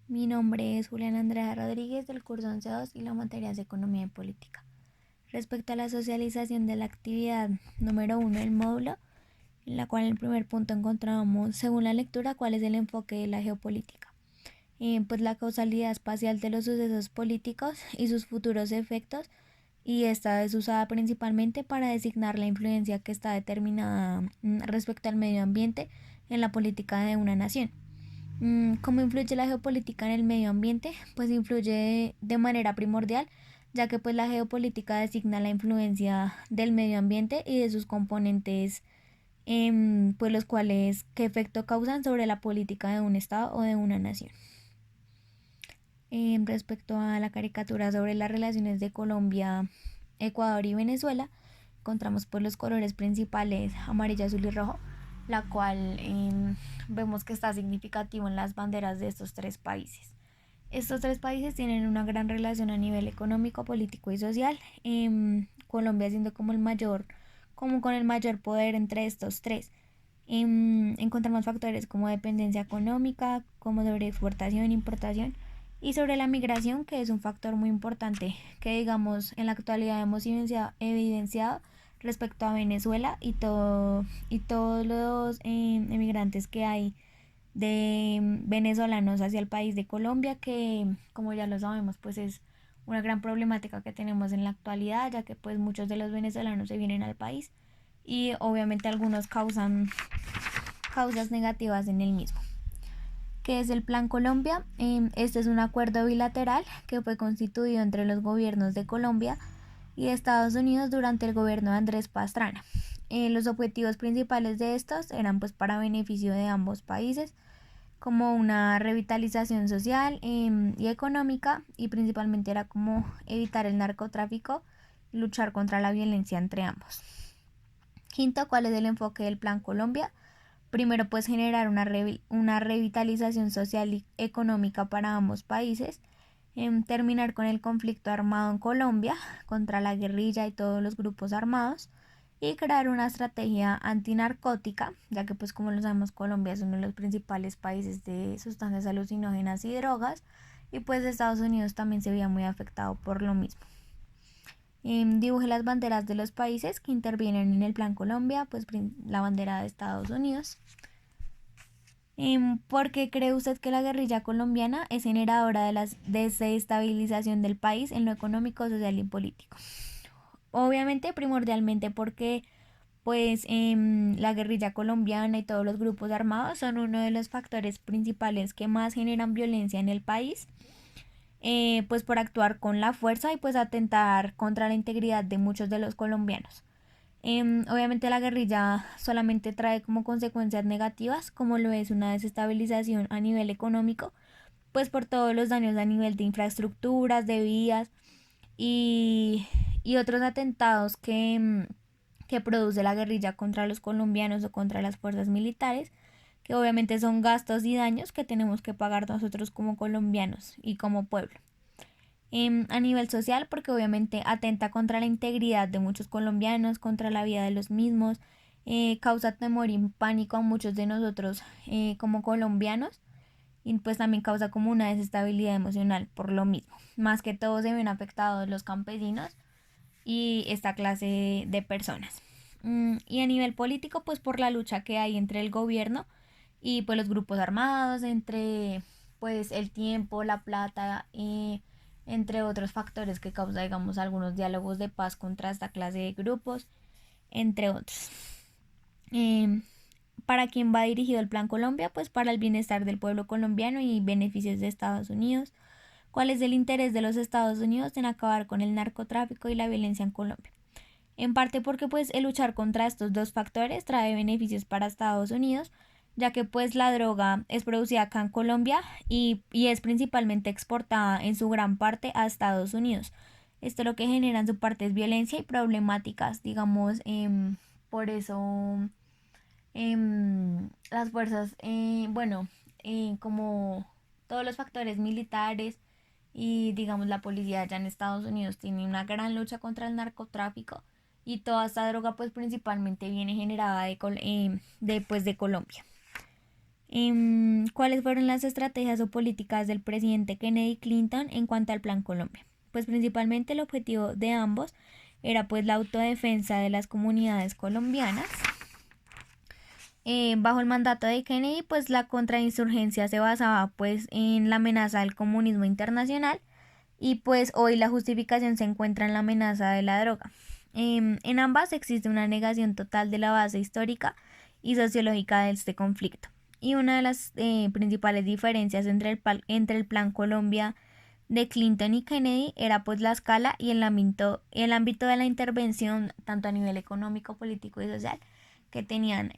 Mi nombre es Julián Andrea Rodríguez del curso 11.2 y la materia es Economía y Política. Respecto a la socialización de la actividad número 1 del módulo, en la cual en el primer punto encontramos, según la lectura, cuál es el enfoque de la geopolítica. Pues la causalidad espacial de los sucesos políticos y sus futuros efectos, y esta es usada principalmente para designar la influencia que está determinada respecto al medio ambiente en la política de una nación. ¿Cómo influye la geopolítica en el medio ambiente? Pues influye de manera primordial, ya que pues la geopolítica designa la influencia del medio ambiente y de sus componentes, pues los cuales qué efecto causan sobre la política de un estado o de una nación. Respecto a la caricatura sobre las relaciones de Colombia, Ecuador y Venezuela, encontramos pues los colores principales amarillo, azul y rojo, la cual vemos que está significativo en las banderas de estos tres países. Estos tres países tienen una gran relación a nivel económico, político y social, Colombia siendo como con el mayor poder entre estos tres. Encontramos factores como dependencia económica, como sobre exportación, importación y sobre la migración, que es un factor muy importante que digamos en la actualidad hemos evidenciado respecto a Venezuela y todos los emigrantes que hay de venezolanos hacia el país de Colombia, que como ya lo sabemos pues es una gran problemática que tenemos en la actualidad, ya que pues muchos de los venezolanos se vienen al país y obviamente algunos causan causas negativas en el mismo. ¿Qué es el Plan Colombia? Este es un acuerdo bilateral que fue constituido entre los gobiernos de Colombia y de Estados Unidos durante el gobierno de Andrés Pastrana. Los objetivos principales de estos eran pues para beneficio de ambos países, como una revitalización social y económica, y principalmente era como evitar el narcotráfico y luchar contra la violencia entre ambos. Quinto, ¿cuál es el enfoque del Plan Colombia? Primero, pues generar una revitalización social y económica para ambos países, terminar con el conflicto armado en Colombia contra la guerrilla y todos los grupos armados y crear una estrategia antinarcótica, ya que pues como lo sabemos Colombia es uno de los principales países de sustancias alucinógenas y drogas, y pues Estados Unidos también se veía muy afectado por lo mismo. Dibuje las banderas de los países que intervienen en el Plan Colombia, pues la bandera de Estados Unidos. ¿Por qué cree usted que la guerrilla colombiana es generadora de la desestabilización del país en lo económico, social y político? Obviamente, primordialmente porque pues la guerrilla colombiana y todos los grupos armados son uno de los factores principales que más generan violencia en el país, pues por actuar con la fuerza y pues atentar contra la integridad de muchos de los colombianos. Obviamente la guerrilla solamente trae como consecuencias negativas, como lo es una desestabilización a nivel económico, pues por todos los daños a nivel de infraestructuras, de vías y otros atentados que produce la guerrilla contra los colombianos o contra las fuerzas militares, que obviamente son gastos y daños que tenemos que pagar nosotros como colombianos y como pueblo. A nivel social, porque obviamente atenta contra la integridad de muchos colombianos, contra la vida de los mismos, causa temor y pánico a muchos de nosotros como colombianos, y pues también causa como una desestabilidad emocional por lo mismo. Más que todo se ven afectados los campesinos y esta clase de personas. Y a nivel político, pues por la lucha que hay entre el gobierno y pues los grupos armados, entre pues el tiempo, la plata, entre otros factores que causa, digamos, algunos diálogos de paz contra esta clase de grupos, entre otros. Eh, ¿Para quién va dirigido el Plan Colombia? Pues para el bienestar del pueblo colombiano y beneficios de Estados Unidos. ¿Cuál es el interés de los Estados Unidos en acabar con el narcotráfico y la violencia en Colombia? En parte porque pues el luchar contra estos dos factores trae beneficios para Estados Unidos, ya que pues la droga es producida acá en Colombia y es principalmente exportada en su gran parte a Estados Unidos. Esto lo que genera en su parte es violencia y problemáticas, digamos, por eso las fuerzas, bueno, como todos los factores militares y digamos la policía allá en Estados Unidos tiene una gran lucha contra el narcotráfico, y toda esta droga pues principalmente viene generada de Colombia. ¿Cuáles fueron las estrategias o políticas del presidente Kennedy y Clinton en cuanto al Plan Colombia? Pues principalmente el objetivo de ambos era pues la autodefensa de las comunidades colombianas. Bajo el mandato de Kennedy, pues la contrainsurgencia se basaba pues en la amenaza del comunismo internacional y pues hoy la justificación se encuentra en la amenaza de la droga. En ambas existe una negación total de la base histórica y sociológica de este conflicto. Y una de las principales diferencias entre el Plan Colombia de Clinton y Kennedy era pues la escala y el ámbito de la intervención tanto a nivel económico, político y social que tenían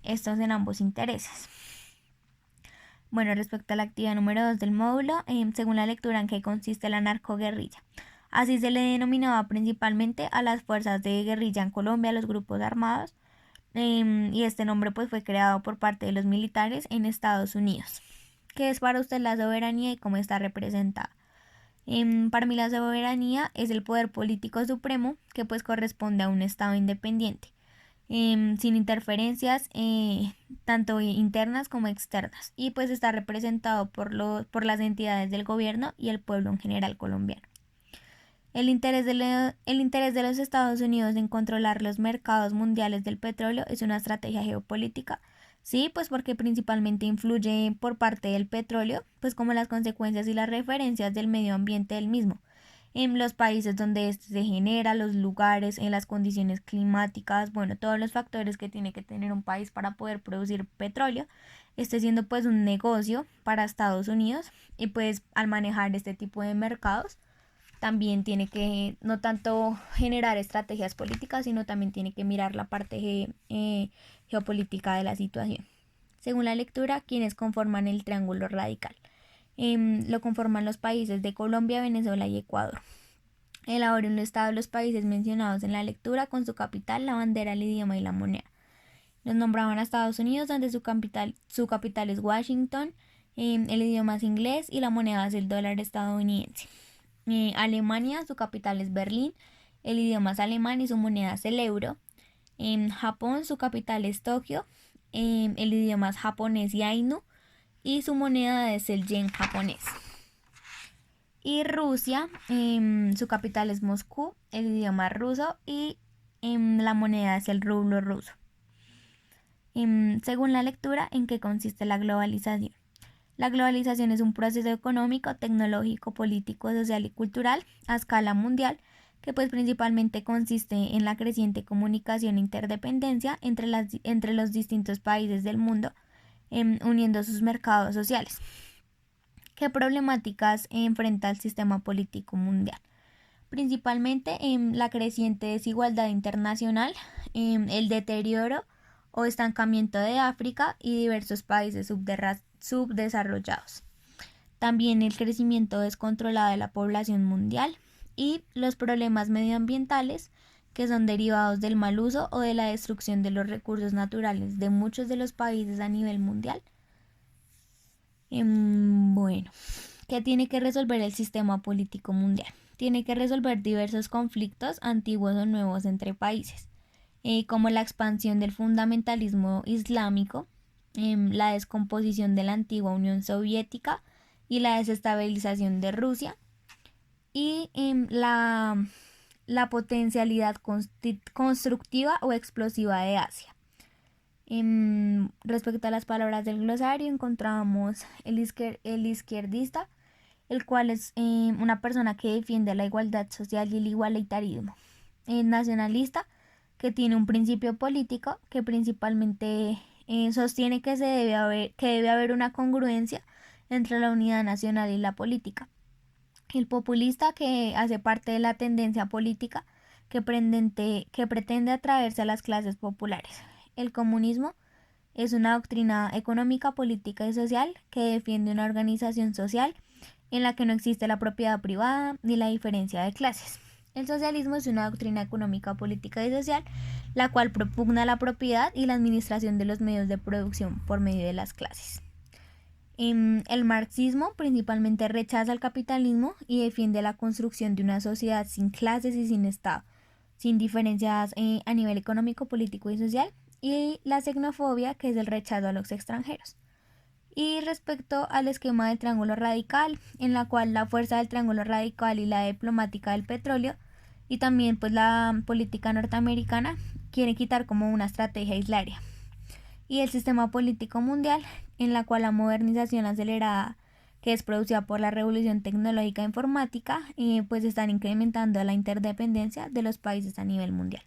estos en ambos intereses. Bueno, respecto a la actividad número 2 del módulo, según la lectura en que consiste la narcoguerrilla. Así se le denominaba principalmente a las fuerzas de guerrilla en Colombia, los grupos armados, y este nombre pues fue creado por parte de los militares en Estados Unidos. ¿Qué es para usted la soberanía y cómo está representada? Para mí la soberanía es el poder político supremo que pues corresponde a un Estado independiente, sin interferencias tanto internas como externas, y pues está representado por las entidades del gobierno y el pueblo en general colombiano. El interés de los Estados Unidos en controlar los mercados mundiales del petróleo es una estrategia geopolítica. Sí, pues porque principalmente influye por parte del petróleo, pues como las consecuencias y las referencias del medio ambiente del mismo, en los países donde este se genera, los lugares, en las condiciones climáticas, bueno, todos los factores que tiene que tener un país para poder producir petróleo, este siendo pues un negocio para Estados Unidos y pues al manejar este tipo de mercados también tiene que no tanto generar estrategias políticas, sino también tiene que mirar la parte geopolítica de la situación. Según la lectura, quienes conforman el triángulo radical. Lo conforman los países de Colombia, Venezuela y Ecuador. Elabora un listado de los países mencionados en la lectura con su capital, la bandera, el idioma y la moneda. Los nombraban a Estados Unidos, donde su capital es Washington, el idioma es inglés y la moneda es el dólar estadounidense. Alemania, su capital es Berlín, el idioma es alemán y su moneda es el euro. En Japón, su capital es Tokio, el idioma es japonés y ainu y su moneda es el yen japonés. Y Rusia, su capital es Moscú, el idioma es ruso y la moneda es el rublo ruso. Según la lectura, ¿en qué consiste la globalización? La globalización es un proceso económico, tecnológico, político, social y cultural a escala mundial que pues principalmente consiste en la creciente comunicación e interdependencia entre los distintos países del mundo, uniendo sus mercados sociales. ¿Qué problemáticas enfrenta el sistema político mundial? Principalmente la creciente desigualdad internacional, el deterioro o estancamiento de África y diversos países subdesarrollados. También el crecimiento descontrolado de la población mundial y los problemas medioambientales que son derivados del mal uso o de la destrucción de los recursos naturales de muchos de los países a nivel mundial. Bueno, ¿qué tiene que resolver el sistema político mundial? Tiene que resolver diversos conflictos antiguos o nuevos entre países, como la expansión del fundamentalismo islámico, la descomposición de la antigua Unión Soviética y la desestabilización de Rusia, y la potencialidad constructiva o explosiva de Asia. Respecto a las palabras del glosario, encontramos el izquierdista, el cual es una persona que defiende la igualdad social y el igualitarismo. El nacionalista, que tiene un principio político que principalmente sostiene que debe haber una congruencia entre la unidad nacional y la política. El populista, que hace parte de la tendencia política que pretende atraerse a las clases populares. El comunismo es una doctrina económica, política y social que defiende una organización social en la que no existe la propiedad privada ni la diferencia de clases. El socialismo es una doctrina económica, política y social la cual propugna la propiedad y la administración de los medios de producción por medio de las clases. El marxismo principalmente rechaza el capitalismo y defiende la construcción de una sociedad sin clases y sin Estado, sin diferencias a nivel económico, político y social, y la xenofobia, que es el rechazo a los extranjeros. Y respecto al esquema del Triángulo Radical, en la cual la fuerza del Triángulo Radical y la diplomática del petróleo y también pues la política norteamericana quieren quitar como una estrategia aislaria. Y el sistema político mundial, en la cual la modernización acelerada que es producida por la revolución tecnológica e informática, pues están incrementando la interdependencia de los países a nivel mundial.